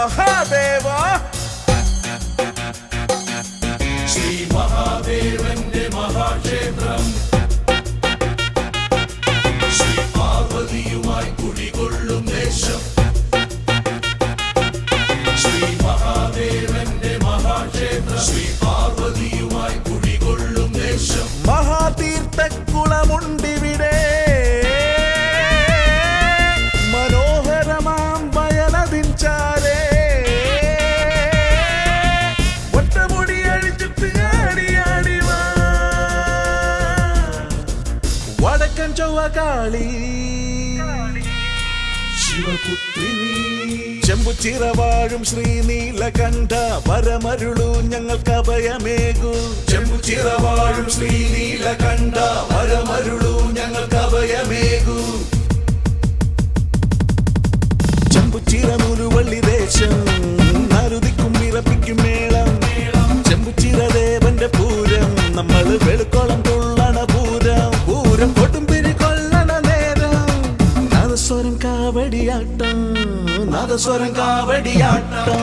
മഹാദേവ ശ്രീ മഹാദേവന്റെ മഹാക്ഷേത്രം ശ്രീ പാർവതിയുമായി കുടികൊള്ളും ദേശം ശ്രീ മഹാദേവന്റെ മഹാക്ഷേത്രം ശ്രീ പാർവതിയുമായി കുടികൊള്ളും ദേശം മഹാതീർത്ഥക്കുളമുണ്ടിവിടെ മനോഹരമാം വയലതിൻചാരേ ഒറ്റമുടി അഴിച്ചിട്ട് ആടിയാടി വാ വടക്കൻ ചൊവ്വകാളി ശിവപുത്രി ചെമ്പുച്ചിറവാഴും ശ്രീനീലകണ്ഠ വരമരുളൂ ഞങ്ങൾക്ക് അഭയമേകൂ ചെമ്പുച്ചിറവാഴും ശ്രീനീലകണ്ഠ വരമരുളൂ ഞങ്ങൾക്ക് അഭയമേകൂ ചെമ്പുച്ചിറമുരുവള്ളി ദേശം നരുതിക്കും വിറപ്പിക്കും മേളം ചെമ്പുച്ചിറദേവന്റെ പൂരം നമ്മൾ വെളുക്കോളം തുള്ളണ പൂരം പൂരം കൊടുമ്പിരി കൊള്ളണ നേരം നാദസ്വരം കാവടിയാട്ടം നാദസ്വരം കാവടിയാട്ടം